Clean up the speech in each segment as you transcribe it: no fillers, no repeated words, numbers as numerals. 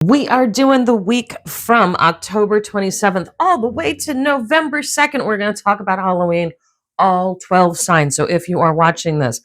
We are doing the week from October 27th all the way to November 2nd. We're going to talk about Halloween, all 12 signs. So if you are watching this,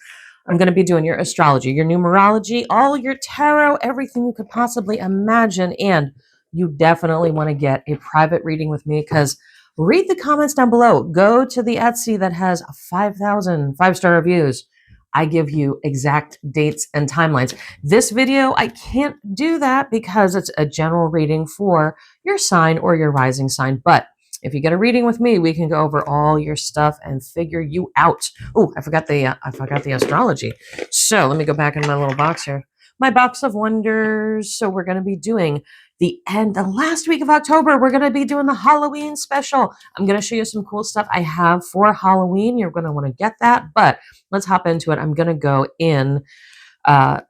I'm going to be doing your astrology, your numerology, all your tarot, everything you could possibly imagine. And you definitely want to get a private reading with me because read the comments down below. Go to the Etsy that has 5,000 5-star reviews. I give you exact dates and timelines. This video, I can't do that because it's a general reading for your sign or your rising sign. But if you get a reading with me, we can go over all your stuff and figure you out. Oh, I forgot the astrology. So let me go back in my little box here. My box of wonders. So we're going to be doing the last week of October. We're going to be doing the Halloween special. I'm going to show you some cool stuff I have for Halloween. You're going to want to get that, but let's hop into it. I'm going to go in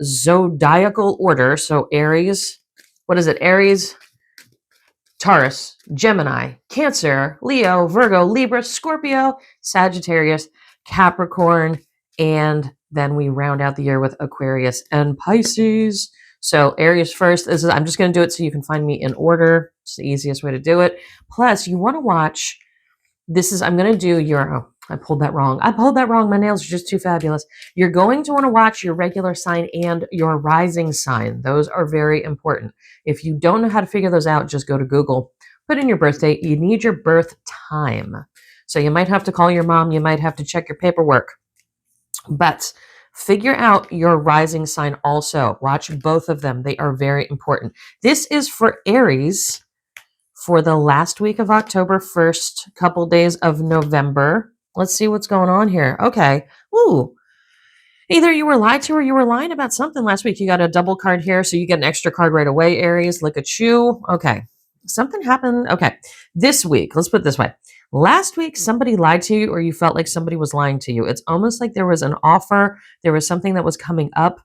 zodiacal order. So Aries, what is it? Aries, Taurus, Gemini, Cancer, Leo, Virgo, Libra, Scorpio, Sagittarius, Capricorn, and then we round out the year with Aquarius and Pisces. So Aries first. I'm just going to do it so you can find me in order. It's the easiest way to do it. Plus, you want to watch. I'm going to do your. Oh, I pulled that wrong. My nails are just too fabulous. You're going to want to watch your regular sign and your rising sign. Those are very important. If you don't know how to figure those out, just go to Google, put in your birth date. You need your birth time. So you might have to call your mom. You might have to check your paperwork. But figure out your rising sign also. Watch both of them. They are very important. This is for Aries for the last week of October, first couple days of November. Let's see what's going on here. Okay. Ooh. Either you were lied to or you were lying about something last week. You got a double card here, so you get an extra card right away, Aries. Look at you. Okay. Something happened. Okay. This week, let's put it this way. Last week, somebody lied to you or you felt like somebody was lying to you. It's almost like there was an offer. There was something that was coming up.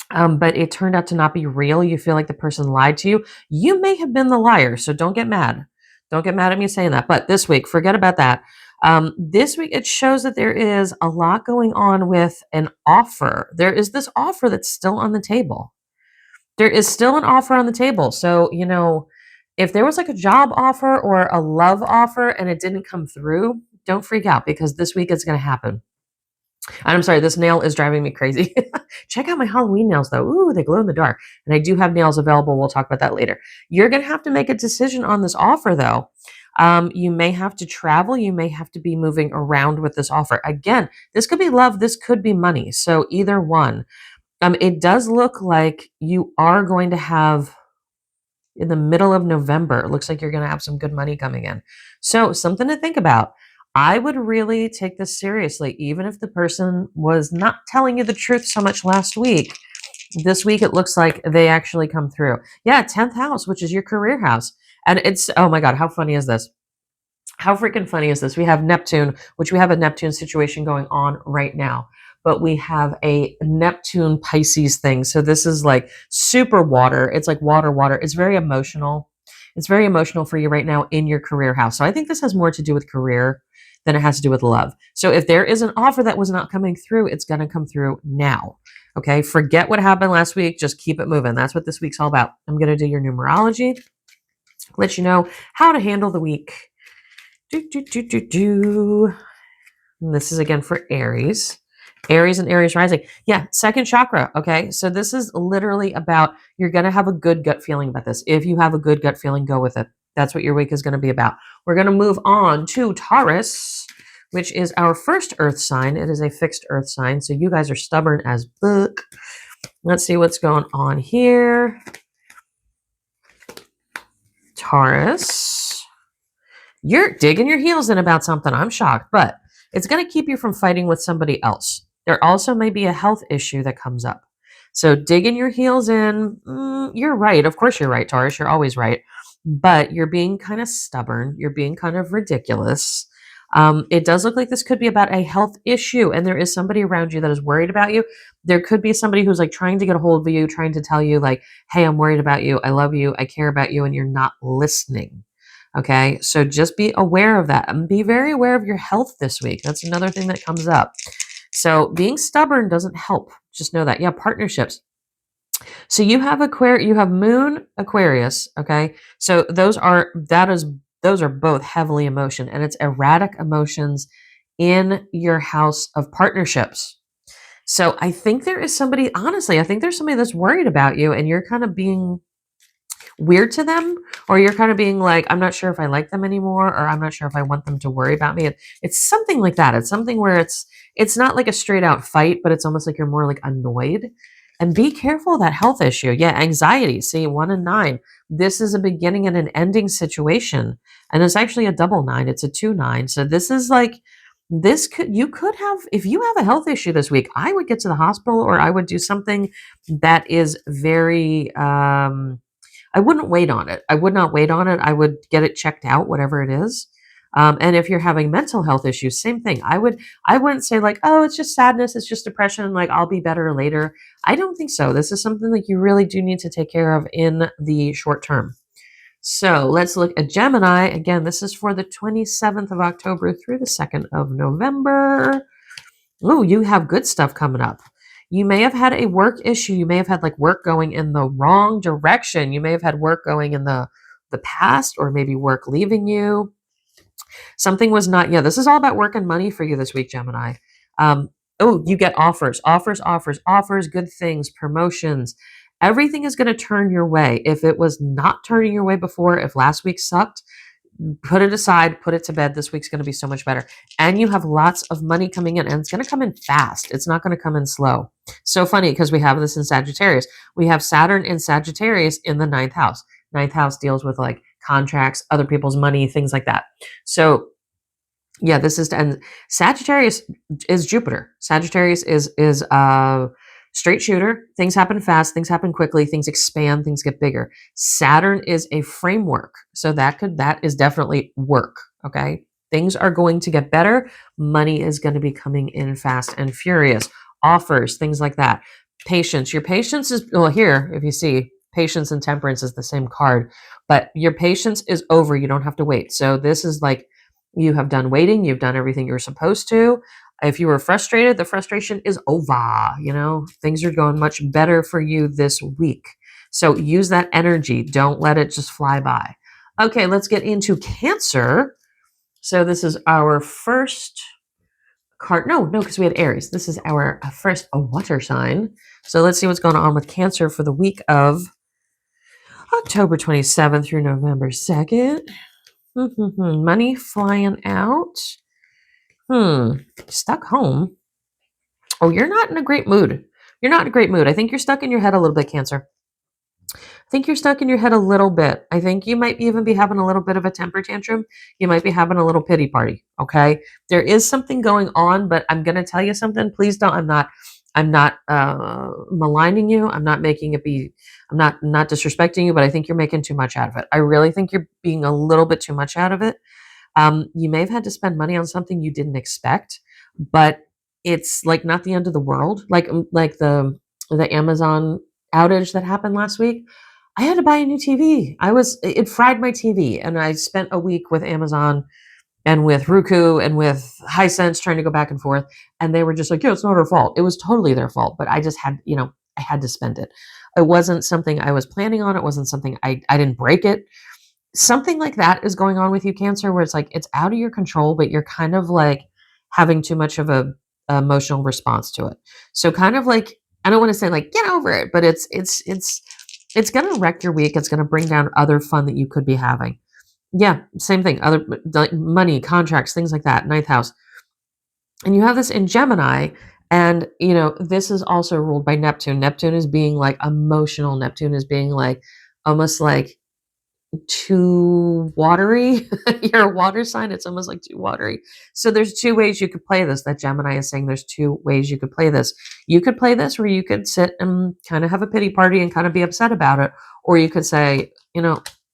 But it turned out to not be real. You feel like the person lied to you. You may have been the liar, so don't get mad. Don't get mad at me saying that. But this week, forget about that. This week, it shows that there is a lot going on with an offer. There is this offer that's still on the table. There is still an offer on the table. So, if there was like a job offer or a love offer and it didn't come through, don't freak out because this week it's going to happen. And I'm sorry, this nail is driving me crazy. Check out my Halloween nails, though. Ooh, they glow in the dark. And I do have nails available. We'll talk about that later. You're going to have to make a decision on this offer, though. You may have to travel. You may have to be moving around with this offer. Again, this could be love. This could be money. So either one. It does look like you are going to have, in the middle of November, it looks like you're going to have some good money coming in. So something to think about. I would really take this seriously, even if the person was not telling you the truth so much last week. This week, it looks like they actually come through. Yeah, 10th house, which is your career house. And it's, oh my God, how funny is this? How freaking funny is this? We have Neptune, which we have a Neptune situation going on right now. But we have a Neptune Pisces thing. So this is like super water. It's like water. It's very emotional. It's very emotional for you right now in your career house. So I think this has more to do with career than it has to do with love. So if there is an offer that was not coming through, it's going to come through now. Okay. Forget what happened last week. Just keep it moving. That's what this week's all about. I'm going to do your numerology, let you know how to handle the week. And this is again for Aries. Aries and Aries rising. Yeah, second chakra. Okay. So this is literally about, you're going to have a good gut feeling about this. If you have a good gut feeling, go with it. That's what your week is going to be about. We're going to move on to Taurus, which is our first earth sign. It is a fixed earth sign. So you guys are stubborn as book. Let's see what's going on here. Taurus. You're digging your heels in about something. I'm shocked, but it's going to keep you from fighting with somebody else. There also may be a health issue that comes up. So digging your heels in, you're right. Of course you're right, Taurus. You're always right. But you're being kind of stubborn. You're being kind of ridiculous. It does look like this could be about a health issue, and there is somebody around you that is worried about you. There could be somebody who's like trying to get a hold of you, trying to tell you like, hey, I'm worried about you. I love you. I care about you. And you're not listening. Okay. So just be aware of that and be very aware of your health this week. That's another thing that comes up. So being stubborn doesn't help. Just know that. Yeah. Partnerships. So you have you have Moon Aquarius, okay? So those are both heavily emotion, and it's erratic emotions in your house of partnerships. So I think there is somebody, honestly, I think there's somebody that's worried about you, and you're kind of being weird to them, or you're kind of being like, I'm not sure if I like them anymore, or I'm not sure if I want them to worry about me. It's something like that. It's something where it's not like a straight out fight, but it's almost like you're more like annoyed. And be careful of that health issue. Yeah, anxiety. See, 1 and 9. This is a beginning and an ending situation, and it's actually a double 9. It's a 2-9. So this is like, this could, you could have, if you have a health issue this week, I would get to the hospital, or I would do something that is very I wouldn't wait on it. I would not wait on it. I would get it checked out, whatever it is. And if you're having mental health issues, same thing. I wouldn't say like, oh, it's just sadness, it's just depression, like I'll be better later. I don't think so. This is something that you really do need to take care of in the short term. So let's look at Gemini. Again, this is for the 27th of October through the 2nd of November. Oh, you have good stuff coming up. You may have had a work issue. You may have had like work going in the wrong direction. You may have had work going in the past, or maybe work leaving you. Something was not, yeah, this is all about work and money for you this week, Gemini. Oh, you get offers, good things, promotions. Everything is going to turn your way. If it was not turning your way before, if last week sucked, put it aside, put it to bed. This week's going to be so much better. And you have lots of money coming in, and it's going to come in fast. It's not going to come in slow. So funny, because we have this in Sagittarius. We have Saturn in Sagittarius in the ninth house. Ninth house deals with like contracts, other people's money, things like that. So yeah, this is, and Sagittarius is Jupiter. Sagittarius is straight shooter. Things happen fast, things happen quickly, things expand, things get bigger. Saturn is a framework. So that is definitely work, okay? Things are going to get better. Money is going to be coming in fast and furious. Offers, things like that. Patience. Your patience is, well, here, if you see, patience and temperance is the same card, but your patience is over. You don't have to wait. So this is like, you have done waiting. You've done everything you were supposed to. If you were frustrated, the frustration is over. You know, things are going much better for you this week. So use that energy. Don't let it just fly by. Okay, let's get into Cancer. So this is our first card. No, because we had Aries. This is our first water sign. So let's see what's going on with Cancer for the week of October 27th through November 2nd. Money flying out. Stuck home. Oh, you're not in a great mood. You're not in a great mood. I think you're stuck in your head a little bit, Cancer. I think you're stuck in your head a little bit. I think you might even be having a little bit of a temper tantrum. You might be having a little pity party. Okay. There is something going on, but I'm going to tell you something. Please don't. I'm not maligning you. I'm not making it be, I'm not disrespecting you, but I think you're making too much out of it. I really think you're being a little bit too much out of it. You may have had to spend money on something you didn't expect, but it's like not the end of the world. Like the Amazon outage that happened last week. I had to buy a new TV. It fried my TV, and I spent a week with Amazon and with Roku and with Hisense trying to go back and forth. And they were just like, yeah, it's not our fault. It was totally their fault, but I just had, I had to spend it. It wasn't something I was planning on. It wasn't something I didn't break it. Something like that is going on with you, Cancer, where it's like it's out of your control, but you're kind of like having too much of a emotional response to it. So kind of like, I don't want to say like get over it, but it's going to wreck your week. It's going to bring down other fun that you could be having. Yeah, same thing. Other like money, contracts, things like that. Ninth house, and you have this in Gemini, and this is also ruled by Neptune. Neptune is being like emotional. Neptune is being like almost like too watery. You're a water sign. It's almost like too watery. So there's two ways you could play this. That Gemini is saying there's two ways you could play this. You could play this where you could sit and kind of have a pity party and kind of be upset about it. Or you could say,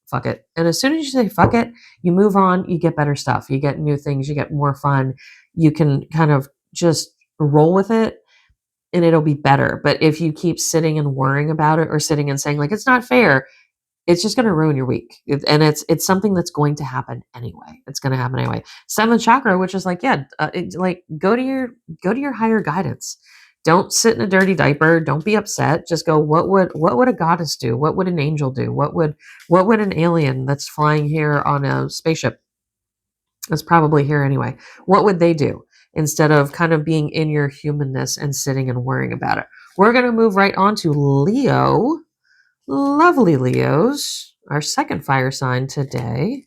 fuck it. And as soon as you say fuck it, you move on, you get better stuff. You get new things, you get more fun. You can kind of just roll with it and it'll be better. But if you keep sitting and worrying about it, or sitting and saying like, it's not fair, it's just going to ruin your week. And it's something that's going to happen anyway. It's going to happen anyway. Seventh chakra, which is like, yeah, like go to your higher guidance. Don't sit in a dirty diaper. Don't be upset. Just go, what would a goddess do? What would an angel do? What would an alien that's flying here on a spaceship, that's probably here anyway, what would they do instead of kind of being in your humanness and sitting and worrying about it? We're going to move right on to Leo. Lovely Leos, our second fire sign today,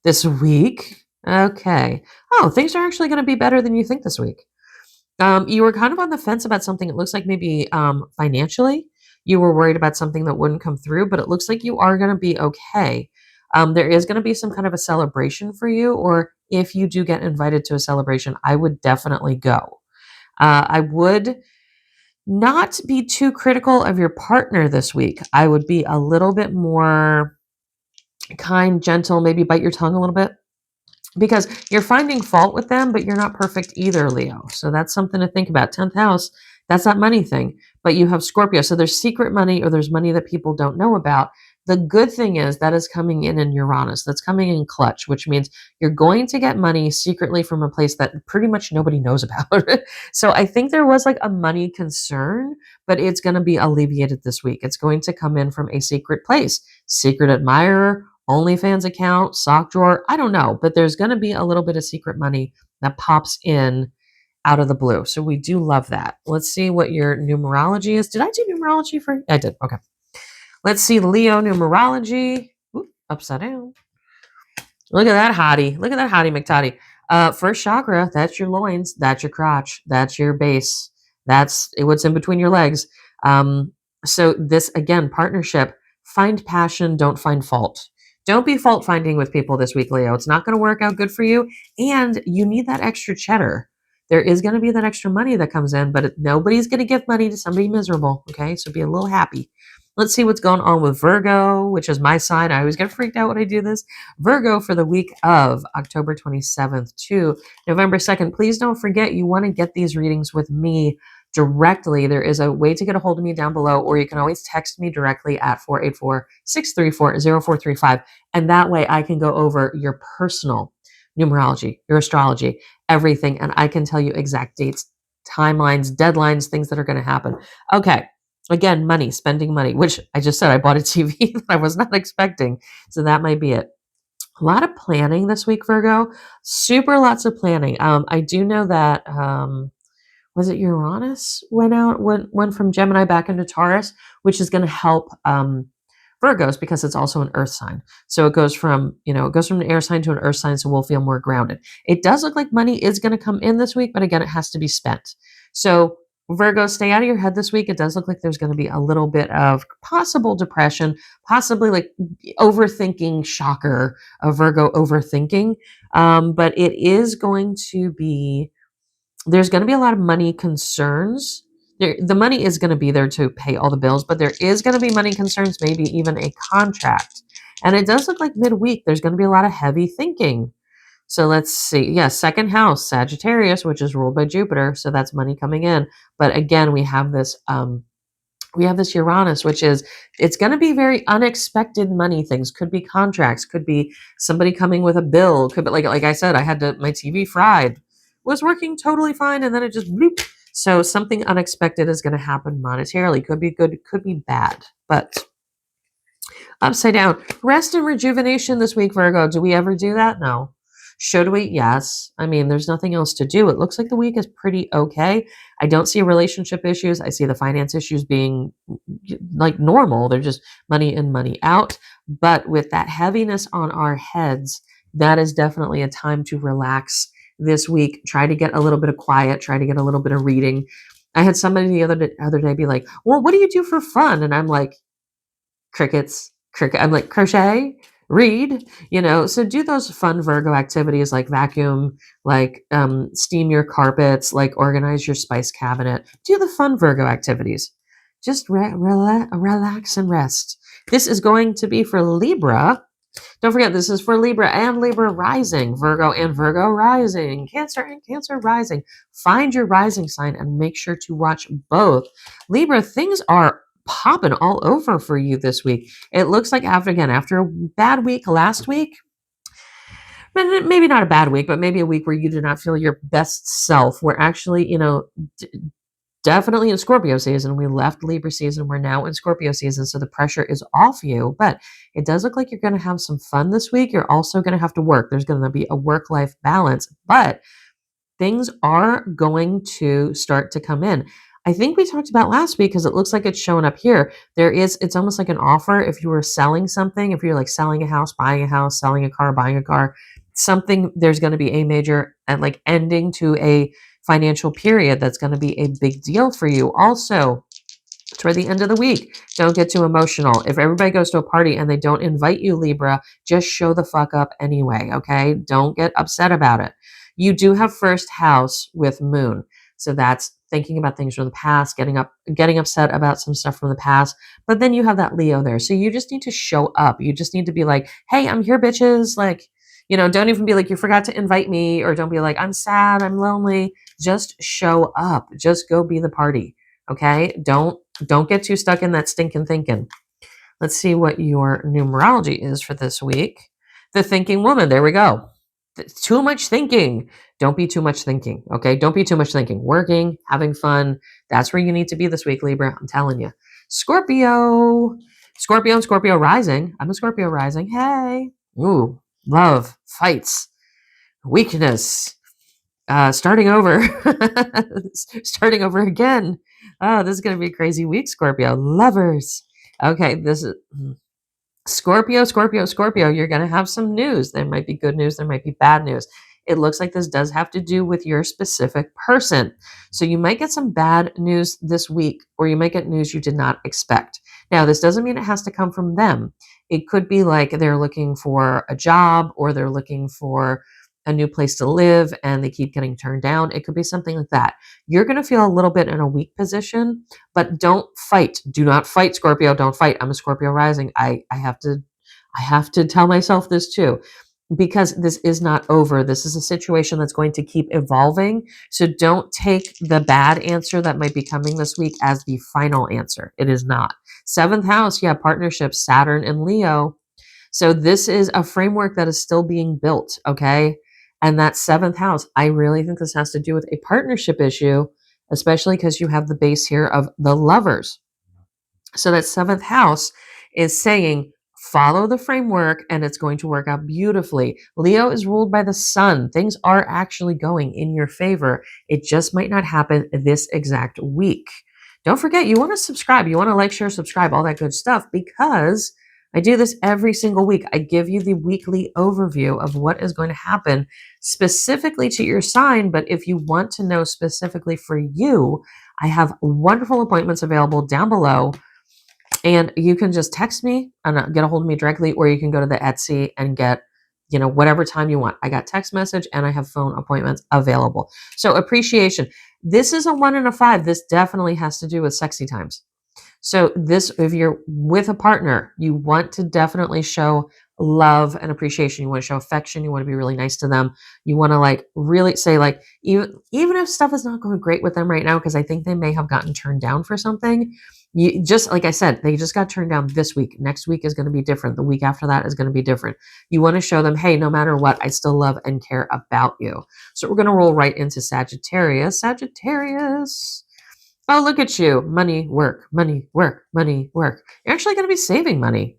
this week. Okay. Oh, things are actually going to be better than you think this week. You were kind of on the fence about something. It looks like maybe financially you were worried about something that wouldn't come through, but it looks like you are going to be okay. There is going to be some kind of a celebration for you, or if you do get invited to a celebration, I would definitely go. I would not be too critical of your partner this week. I would be a little bit more kind, gentle, maybe bite your tongue a little bit, because you're finding fault with them, but you're not perfect either, Leo. So that's something to think about. 10th house, that's that money thing. But you have Scorpio. So there's secret money, or there's money that people don't know about. The good thing is that is coming in Uranus. That's coming in clutch, which means you're going to get money secretly from a place that pretty much nobody knows about. So I think there was like a money concern, but it's going to be alleviated this week. It's going to come in from a secret place, secret admirer, OnlyFans account, sock drawer. I don't know, but there's going to be a little bit of secret money that pops in out of the blue. So we do love that. Let's see what your numerology is. Did I do numerology for you? I did. Okay. Let's see Leo numerology. Oop, upside down. Look at that hottie. Look at that hottie McTottie. First chakra, that's your loins. That's your crotch. That's your base. That's what's in between your legs. So this, again, partnership, find passion, don't find fault. Don't be fault finding with people this week, Leo. It's not going to work out good for you. And you need that extra cheddar. There is going to be that extra money that comes in, but nobody's going to give money to somebody miserable. Okay. So be a little happy. Let's see what's going on with Virgo, which is my sign. I always get freaked out when I do this. Virgo for the week of October 27th to November 2nd. Please don't forget, you want to get these readings with me directly. There is a way to get a hold of me down below, or you can always text me directly at 484-634-0435. And that way I can go over your personal numerology, your astrology, everything. And I can tell you exact dates, timelines, deadlines, things that are going to happen. Okay. Again, money, spending money, which I just said I bought a TV that I was not expecting. So that might be it. A lot of planning this week, Virgo. Super lots of planning. I do know that was it Uranus went from Gemini back into Taurus, which is going to help Virgos because it's also an earth sign. So it goes from an air sign to an earth sign, so we'll feel more grounded. It does look like money is going to come in this week, but again, it has to be spent. So Virgo, stay out of your head this week. It does look like there's going to be a little bit of possible depression, possibly like overthinking, shocker of Virgo overthinking. But it is going to be, there's going to be a lot of money concerns. The money is going to be there to pay all the bills, but there is going to be money concerns, maybe even a contract. And it does look like midweek, there's going to be a lot of heavy thinking. So let's see. Yeah, second house, Sagittarius, which is ruled by Jupiter. So that's money coming in. But again, we have this Uranus, which is, it's going to be very unexpected money things. Could be contracts, could be somebody coming with a bill, could be like I said, my TV fried, was working totally fine, and then it just bloop. So something unexpected is going to happen monetarily. Could be good, could be bad. But upside down, rest and rejuvenation this week, Virgo. Do we ever do that? No. Should we? Yes. I mean, there's nothing else to do. It looks like the week is pretty okay. I don't see relationship issues. I see the finance issues being like normal. They're just money in, money out. But with that heaviness on our heads, that is definitely a time to relax this week. Try to get a little bit of quiet. Try to get a little bit of reading. I had somebody the other day be like, well, what do you do for fun? And I'm like, crickets. I'm like, crochet, read, so do those fun Virgo activities like vacuum, like steam your carpets, like organize your spice cabinet. Do the fun Virgo activities. Just relax and rest. This is going to be for Libra. Don't forget, this is for Libra and Libra rising, Virgo and Virgo rising, Cancer and Cancer rising. Find your rising sign and make sure to watch both. Libra, things are popping all over for you this week. It looks like after a bad week last week, maybe not a bad week, but maybe a week where you did not feel your best self, where actually, definitely in Scorpio season. We left Libra season. We're now in Scorpio season. So the pressure is off you, but it does look like you're going to have some fun this week. You're also going to have to work. There's going to be a work-life balance, but things are going to start to come in. I think we talked about last week because it looks like it's showing up here. It's almost like an offer. If you were selling something, if you're like selling a house, buying a house, selling a car, buying a car, something, there's going to be a major and like ending to a financial period that's going to be a big deal for you. Also, toward the end of the week, don't get too emotional. If everybody goes to a party and they don't invite you, Libra, just show the fuck up anyway, okay? Don't get upset about it. You do have first house with Moon. So that's thinking about things from the past, getting upset about some stuff from the past. But then you have that Leo there. So you just need to show up. You just need to be like, hey, I'm here, bitches. Like, don't even be like, you forgot to invite me, or don't be like, I'm sad, I'm lonely. Just show up. Just go be the party. Okay? Don't get too stuck in that stinking thinking. Let's see what your numerology is for this week. The thinking woman. There we go. Too much thinking. Don't be too much thinking. Okay? Don't be too much thinking. Working, having fun. That's where you need to be this week, Libra. I'm telling you. Scorpio. Scorpio and Scorpio rising. I'm a Scorpio rising. Hey. Ooh. Love. Fights. Weakness. Starting over. Starting over again. Oh, this is going to be a crazy week, Scorpio. Lovers. Okay, this is Scorpio. You're going to have some news. There might be good news. There might be bad news. It looks like this does have to do with your specific person. So you might get some bad news this week, or you might get news you did not expect. Now, this doesn't mean it has to come from them. It could be like they're looking for a job, or they're looking for a new place to live and they keep getting turned down. It could be something like that. You're going to feel a little bit in a weak position, but don't fight. Do not fight, Scorpio. Don't fight. I'm a Scorpio rising. I have to tell myself this too, because this is not over. This is a situation that's going to keep evolving. So don't take the bad answer that might be coming this week as the final answer. It is not. Seventh house, yeah, partnerships, Saturn and Leo. So this is a framework that is still being built, okay? And that seventh house, I really think this has to do with a partnership issue, especially because you have the base here of the lovers. So that seventh house is saying, follow the framework and it's going to work out beautifully. Leo is ruled by the sun. Things are actually going in your favor. It just might not happen this exact week. Don't forget, you want to subscribe. You want to like, share, subscribe, all that good stuff, because I do this every single week. I give you the weekly overview of what is going to happen specifically to your sign. But if you want to know specifically for you, I have wonderful appointments available down below. And you can just text me and get a hold of me directly, or you can go to the Etsy and get, whatever time you want. I got text message and I have phone appointments available. So appreciation. This is a 1 and a 5. This definitely has to do with sexy times. So this, if you're with a partner, you want to definitely show love and appreciation. You want to show affection. You want to be really nice to them. You want to really say even if stuff is not going great with them right now, because I think they may have gotten turned down for something. You just, like I said, they just got turned down this week. Next week is going to be different. The week after that is going to be different. You want to show them, hey, no matter what, I still love and care about you. So we're going to roll right into Sagittarius. Sagittarius. Oh, look at you. Money, work, money, work, money, work. You're actually going to be saving money.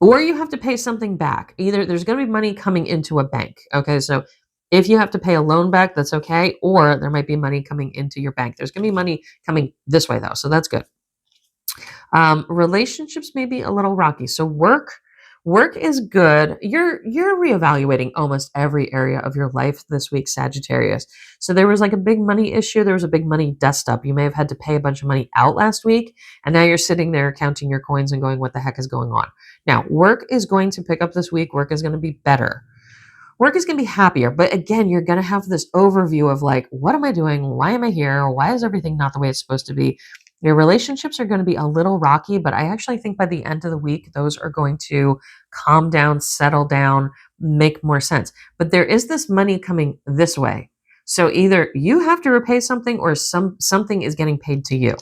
Or you have to pay something back. Either there's going to be money coming into a bank. Okay, so if you have to pay a loan back, that's okay. Or there might be money coming into your bank. There's going to be money coming this way, though, so that's good. Relationships may be a little rocky. So work is good. You're reevaluating almost every area of your life this week, Sagittarius. So there was a big money issue. There was a big money dust up. You may have had to pay a bunch of money out last week, and now you're sitting there counting your coins and going, what the heck is going on? Now, work is going to pick up this week. Work is going to be better. Work is going to be happier. But again, you're going to have this overview of what am I doing? Why am I here? Why is everything not the way it's supposed to be? Your relationships are going to be a little rocky, but I actually think by the end of the week, those are going to calm down, settle down, make more sense. But there is this money coming this way. So either you have to repay something, or something is getting paid to you.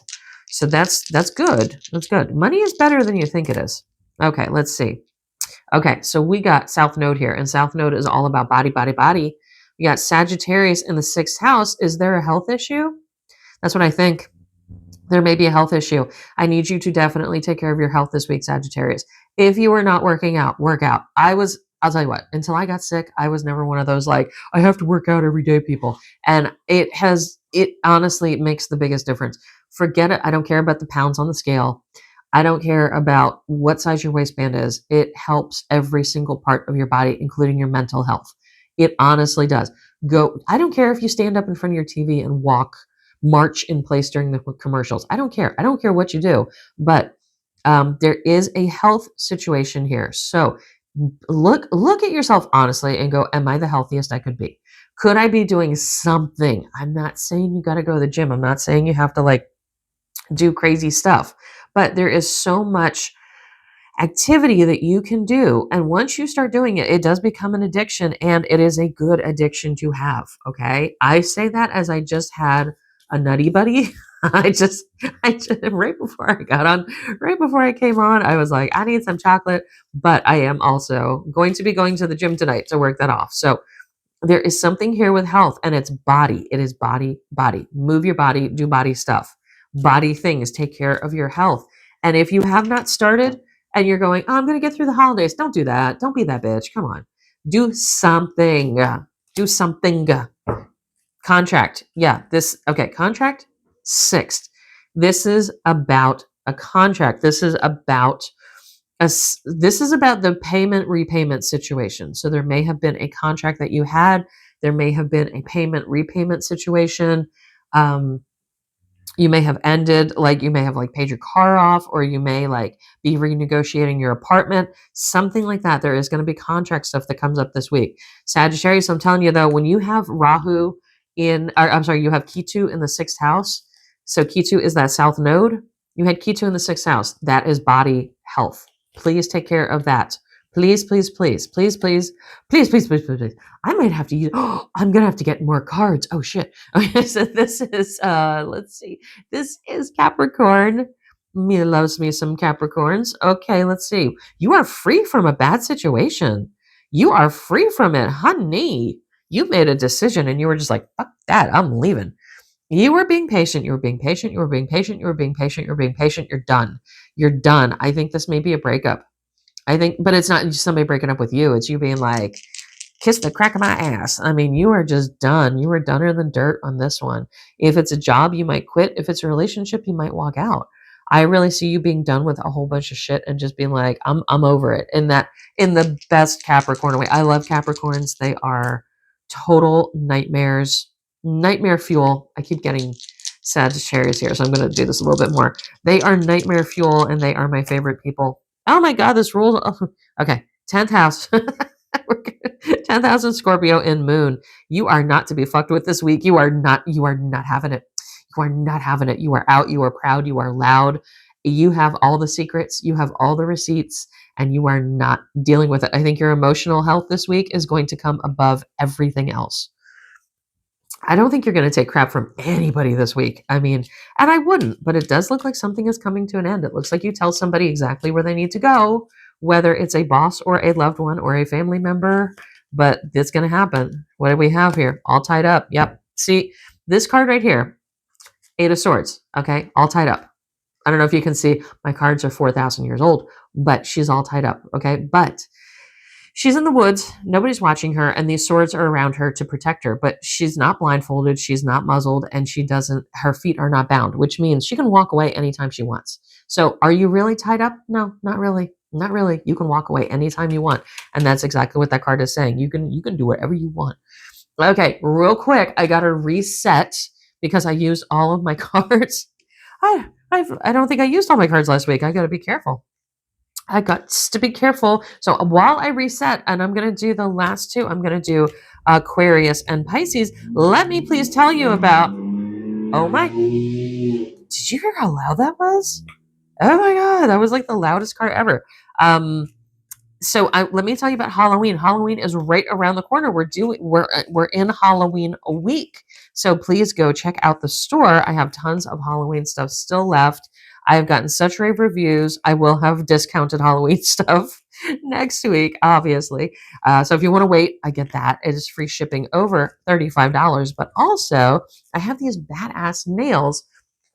So that's good. That's good. Money is better than you think it is. Okay, let's see. Okay, so we got South Node here, and South Node is all about body, body, body. We got Sagittarius in the 6th house. Is there a health issue? That's what I think. There may be a health issue. I need you to definitely take care of your health this week, Sagittarius. If you are not working out, work out. I'll tell you what, until I got sick, I was never one of those like, I have to work out every day people. And it honestly makes the biggest difference. Forget it. I don't care about the pounds on the scale. I don't care about what size your waistband is. It helps every single part of your body, including your mental health. It honestly does. I don't care if you stand up in front of your TV and march in place during the commercials. I don't care. I don't care what you do, but there is a health situation here. So look at yourself honestly and go, am I the healthiest I could be? Could I be doing something? I'm not saying you got to go to the gym. I'm not saying you have to like do crazy stuff, but there is so much activity that you can do. And once you start doing it, it does become an addiction, and it is a good addiction to have. Okay. I say that as I just had a nutty buddy. I just, right before I got on, right before I came on, I was like, I need some chocolate, but I am also going to be going to the gym tonight to work that off. So there is something here with health, and it's body. It is body. Move your body, do body stuff, body things, take care of your health. And if you have not started and you're going, oh, I'm going to get through the holidays, don't do that. Don't be that bitch. Come on. Do something. Do something. Contract. Yeah. Contract. Sixth. This is about a contract. This is about the payment repayment situation. So there may have been a contract that you had. There may have been a payment repayment situation. You may have ended, like you may have like paid your car off, or you may like be renegotiating your apartment, something like that. There is going to be contract stuff that comes up this week. Sagittarius, I'm telling you though, when you have Rahu you have Ketu in the sixth house. So Ketu is that south node. You had Ketu in the sixth house. That is body health. Please take care of that. Please, please, please, please, please, please, please, please, please, please. I might have to use, I'm going to have to get more cards. Oh shit. Okay, so this is, let's see. This is Capricorn. Mia loves me some Capricorns. Okay, let's see. You are free from a bad situation. You are free from it, honey. You made a decision and you were just like, fuck that. I'm leaving. You were being patient. You were being patient. You were being patient. You were being patient. You were being patient. You're done. You're done. I think this may be a breakup. But it's not just somebody breaking up with you. It's you being like, kiss the crack of my ass. I mean, you are just done. You are dunner than dirt on this one. If it's a job, you might quit. If it's a relationship, you might walk out. I really see you being done with a whole bunch of shit and just being like, I'm over it. In the best Capricorn way. I love Capricorns. They are total nightmares, nightmare fuel. I keep getting Sagittarius here, so I'm going to do this a little bit more. They are nightmare fuel, and they are my favorite people. Oh my God, this rule. Oh, okay, 10th house. 10,000 Scorpio in Moon. You are not to be fucked with this week. You are not having it. You are not having it. You are out. You are proud. You are loud. You have all the secrets. You have all the receipts, and you are not dealing with it. I think your emotional health this week is going to come above everything else. I don't think you're going to take crap from anybody this week. I mean, and I wouldn't, but it does look like something is coming to an end. It looks like you tell somebody exactly where they need to go, whether it's a boss or a loved one or a family member, but it's going to happen. What do we have here? All tied up. Yep. See, this card right here, Eight of Swords. Okay. All tied up. I don't know if you can see, my cards are 4,000 years old, but she's all tied up. Okay. But she's in the woods. Nobody's watching her, and these swords are around her to protect her. But she's not blindfolded. She's not muzzled, and her feet are not bound, which means she can walk away anytime she wants. So are you really tied up? No, not really. Not really. You can walk away anytime you want. And that's exactly what that card is saying. You can do whatever you want. Okay, real quick, I got to reset because I used all of my cards. I don't think I used all my cards last week. I got to be careful. I got to be careful. So while I reset, and I'm going to do the last two, I'm going to do Aquarius and Pisces. Let me please tell you about, oh my, did you hear how loud that was? Oh my God, that was like the loudest card ever. Let me tell you about Halloween. Halloween is right around the corner. We're in Halloween a week. So please go check out the store. I have tons of Halloween stuff still left. I have gotten such rave reviews. I will have discounted Halloween stuff. next week, obviously. So if you want to wait, I get that. It is free shipping over $35. But also, I have these badass nails.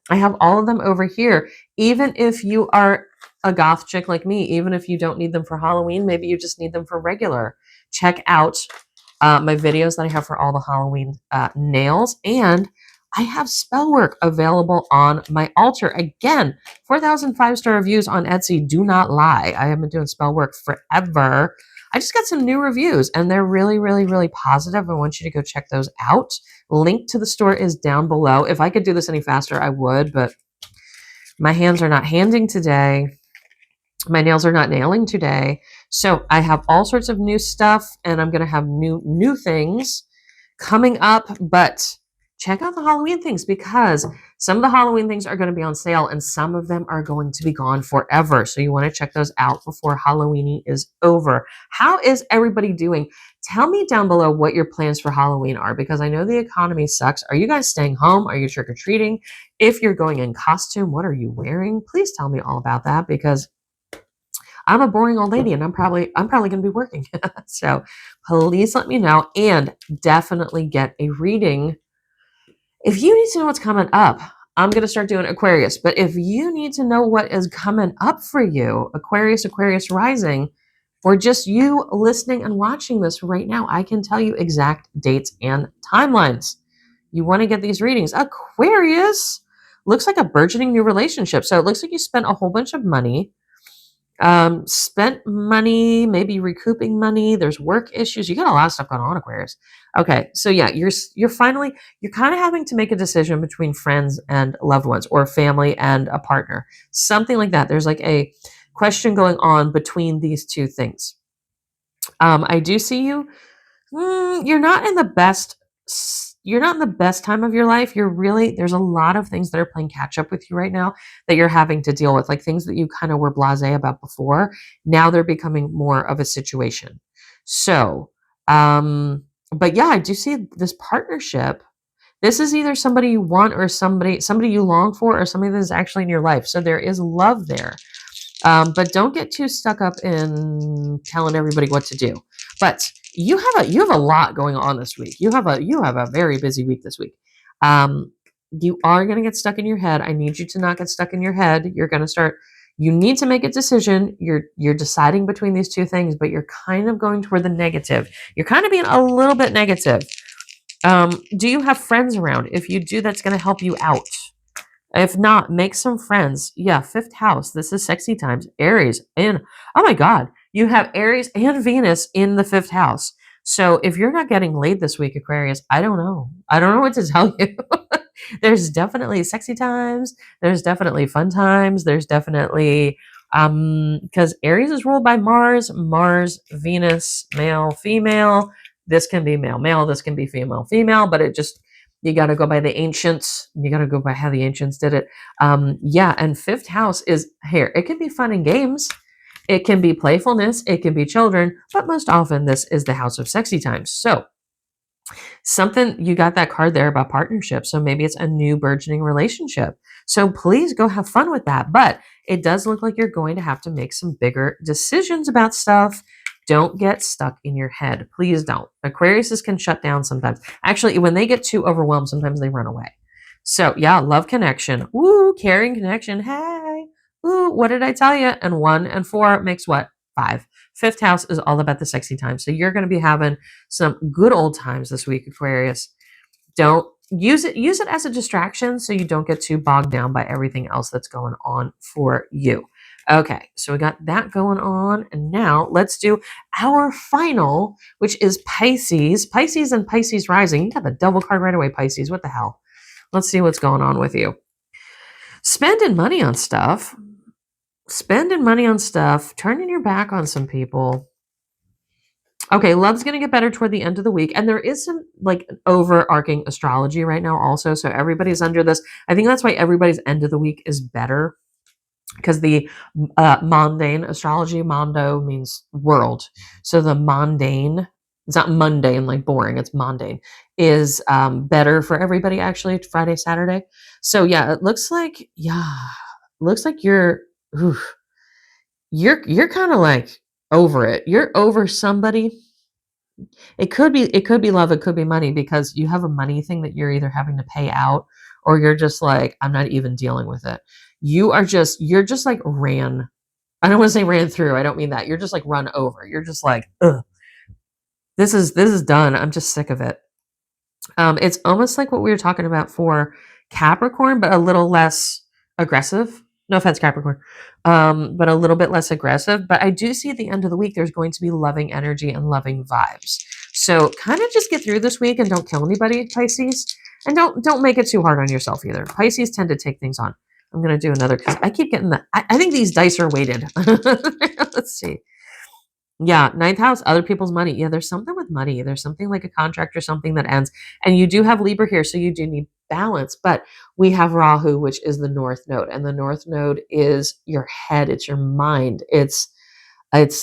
I have all of them over here. Even if you are a goth chick like me, even if you don't need them for Halloween, maybe you just need them for regular. Check out my videos that I have for all the Halloween nails. And I have spell work available on my altar. Again, 4,000 5-star reviews on Etsy. Do not lie. I have been doing spell work forever. I just got some new reviews and they're really, really, really positive. I want you to go check those out. Link to the store is down below. If I could do this any faster, I would, but my hands are not handing today. My nails are not nailing today. So I have all sorts of new stuff and I'm going to have new things coming up, but check out the Halloween things because some of the Halloween things are going to be on sale and some of them are going to be gone forever. So you want to check those out before Halloween is over. How is everybody doing? Tell me down below what your plans for Halloween are because I know the economy sucks. Are you guys staying home? Are you trick-or-treating? If you're going in costume, what are you wearing? Please tell me all about that because I'm a boring old lady and I'm probably going to be working. So please let me know and definitely get a reading. If you need to know what's coming up, I'm going to start doing Aquarius. But if you need to know what is coming up for you, Aquarius rising, or just you listening and watching this right now, I can tell you exact dates and timelines. You want to get these readings. Aquarius looks like a burgeoning new relationship. So it looks like you spent a whole bunch of money. Spent money, maybe recouping money. There's work issues. You got a lot of stuff going on, Aquarius. Okay, so yeah, you're kind of having to make a decision between friends and loved ones, or family and a partner, something like that. There's like a question going on between these two things. I do see you. You're not in the best. You're not in the best time of your life. There's a lot of things that are playing catch up with you right now that you're having to deal with, like things that you kind of were blasé about before. Now they're becoming more of a situation. So, but yeah, I do see this partnership. This is either somebody you want or somebody you long for or somebody that is actually in your life. So there is love there. But don't get too stuck up in telling everybody what to do. But you have a lot going on this week. You have a very busy week this week. You are going to get stuck in your head. I need you to not get stuck in your head. You're going to start. You need to make a decision. You're deciding between these two things, but you're kind of going toward the negative. You're kind of being a little bit negative. Do you have friends around? If you do, that's going to help you out. If not, make some friends. Yeah, fifth house. This is sexy times. Aries in. Oh my God. You have Aries and Venus in the fifth house. So if you're not getting laid this week, Aquarius, I don't know. I don't know what to tell you. There's definitely sexy times. There's definitely fun times. There's definitely, because Aries is ruled by Mars, Venus, male, female. This can be male, male. This can be female, female. But you got to go by the ancients. You got to go by how the ancients did it. Yeah, and fifth house is here. It can be fun and games. It can be playfulness. It can be children. But most often, this is the house of sexy times. So you got that card there about partnership. So maybe it's a new burgeoning relationship. So please go have fun with that. But it does look like you're going to have to make some bigger decisions about stuff. Don't get stuck in your head. Please don't. Aquariuses can shut down sometimes. Actually, when they get too overwhelmed, sometimes they run away. So yeah, love connection. Woo, caring connection. Hey, woo, what did I tell you? And 1 and 4 makes what? 5. Fifth house is all about the sexy time. So you're going to be having some good old times this week, Aquarius. Don't use it as a distraction so you don't get too bogged down by everything else that's going on for you. Okay, so we got that going on, and now let's do our final, which is Pisces. Pisces and Pisces rising. You got the double card right away, Pisces. What the hell? Let's see what's going on with you. Spending money on stuff, turning your back on some people. Okay, love's going to get better toward the end of the week. And there is some like overarching astrology right now also. So everybody's under this. I think that's why everybody's end of the week is better. Because the mundane astrology, mondo means world. So the mundane, it's not mundane like boring, it's mundane, is better for everybody actually, Friday, Saturday. So yeah, it looks like, you're kind of like over it. You're over somebody. It could be love, it could be money, because you have a money thing that you're either having to pay out, or you're just like, I'm not even dealing with it. You're just like ran. I don't want to say ran through. I don't mean that. You're just like run over. You're just like, ugh, this is done. I'm just sick of it. It's almost like what we were talking about for Capricorn, but a little less aggressive. No offense, Capricorn, but a little bit less aggressive. But I do see at the end of the week, there's going to be loving energy and loving vibes. So kind of just get through this week and don't kill anybody, Pisces. And don't make it too hard on yourself either. Pisces tend to take things on. I'm going to do another, because I keep getting I think these dice are weighted. Let's see. Yeah, ninth house, other people's money. Yeah, there's something with money. There's something like a contract or something that ends. And you do have Libra here, so you do need balance. But we have Rahu, which is the North Node. And the North Node is your head. It's your mind. It's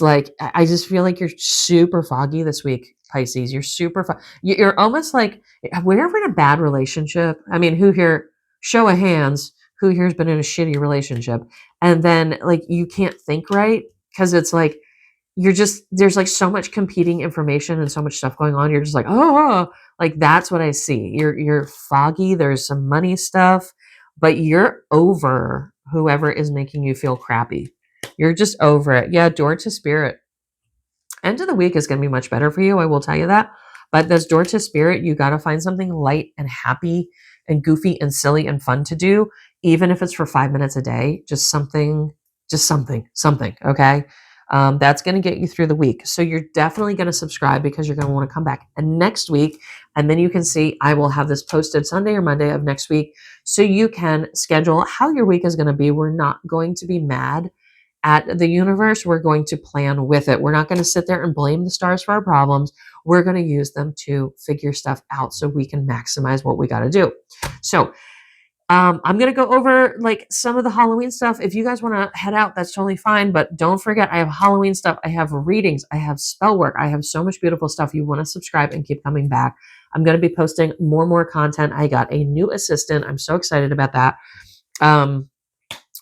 like, I just feel like you're super foggy this week, Pisces. You're super you're almost like, we're ever in a bad relationship. I mean, who here, show of hands, who here's been in a shitty relationship? And then like, you can't think right, because it's like, there's like so much competing information and so much stuff going on. You're just like, oh, like that's what I see. You're foggy. There's some money stuff, but you're over whoever is making you feel crappy. You're just over it. Yeah, door to spirit. End of the week is going to be much better for you. I will tell you that. But this door to spirit, you got to find something light and happy and goofy and silly and fun to do, even if it's for 5 minutes a day. Just something. Okay. That's going to get you through the week. So you're definitely going to subscribe, because you're going to want to come back and next week. And then you can see, I will have this posted Sunday or Monday of next week. So you can schedule how your week is going to be. We're not going to be mad at the universe. We're going to plan with it. We're not going to sit there and blame the stars for our problems. We're going to use them to figure stuff out so we can maximize what we got to do. So I'm going to go over like some of the Halloween stuff. If you guys want to head out, that's totally fine. But don't forget, I have Halloween stuff. I have readings. I have spell work. I have so much beautiful stuff. You want to subscribe and keep coming back. I'm going to be posting more content. I got a new assistant. I'm so excited about that.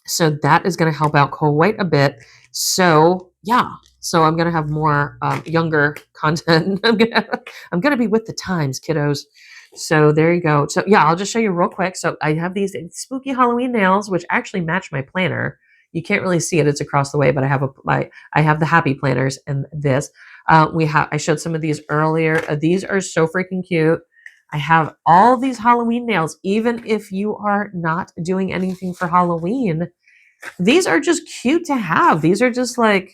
So that is going to help out quite a bit. So yeah, so I'm going to have more younger content. I'm going to be with the times, kiddos. So there you go. So yeah, I'll just show you real quick. So I have these spooky Halloween nails, which actually match my planner. You can't really see it; it's across the way, but I have the happy planners and this. I showed some of these earlier. These are so freaking cute. I have all these Halloween nails. Even if you are not doing anything for Halloween, these are just cute to have. These are just like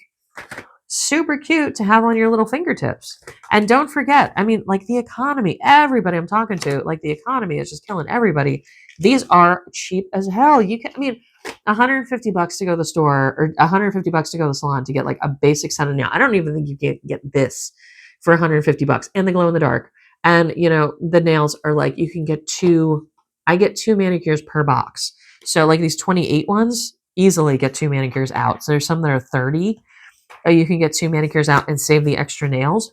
super cute to have on your little fingertips. And don't forget, I mean, like the economy, everybody I'm talking to, like the economy is just killing everybody. These are cheap as hell. You can, I mean, $150 to go to the store, or $150 to go to the salon to get like a basic set of nail. I don't even think you can get this for $150, and the glow in the dark. And you know, the nails are like, you can get I get 2 manicures per box. So like these 28 ones easily get 2 manicures out. So there's some that are 30. You can get 2 manicures out and save the extra nails.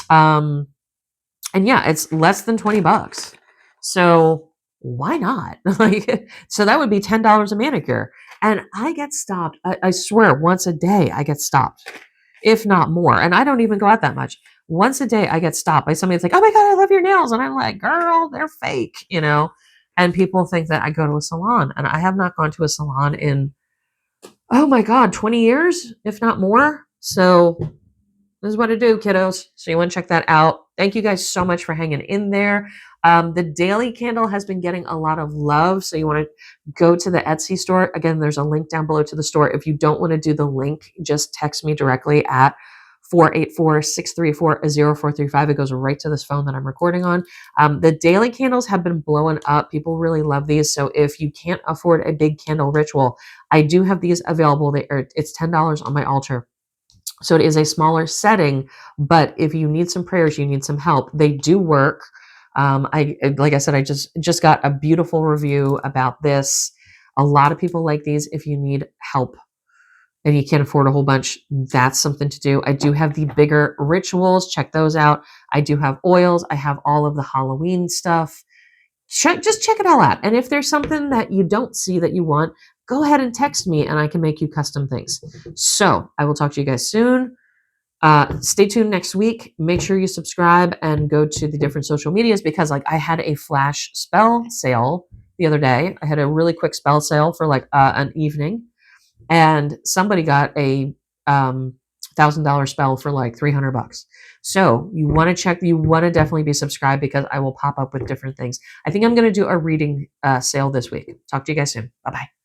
And yeah, it's less than $20. So why not? Like, so that would be $10 a manicure. And I get stopped. I swear, once a day I get stopped, if not more. And I don't even go out that much. Once a day I get stopped by somebody that's like, oh my God, I love your nails. And I'm like, girl, they're fake, you know? And people think that I go to a salon, and I have not gone to a salon in, oh my God, 20 years, if not more. So this is what I do, kiddos. So you want to check that out. Thank you guys so much for hanging in there. The daily candle has been getting a lot of love. So you want to go to the Etsy store. Again, there's a link down below to the store. If you don't want to do the link, just text me directly at 484-634-0435. It goes right to this phone that I'm recording on. The daily candles have been blowing up. People really love these. So if you can't afford a big candle ritual, I do have these available. It's $10 on my altar. So it is a smaller setting, but if you need some prayers, you need some help, they do work. Like I said, I just got a beautiful review about this. A lot of people like these. If you need help and you can't afford a whole bunch, that's something to do. I do have the bigger rituals. Check those out. I do have oils. I have all of the Halloween stuff. Just check it all out. And if there's something that you don't see that you want, go ahead and text me and I can make you custom things. So I will talk to you guys soon. Stay tuned next week. Make sure you subscribe and go to the different social medias, because like I had a flash spell sale the other day. I had a really quick spell sale for like an evening, and somebody got a $1,000 spell for like $300. So you want to check. You want to definitely be subscribed, because I will pop up with different things. I think I'm going to do a reading sale this week. Talk to you guys soon. Bye bye.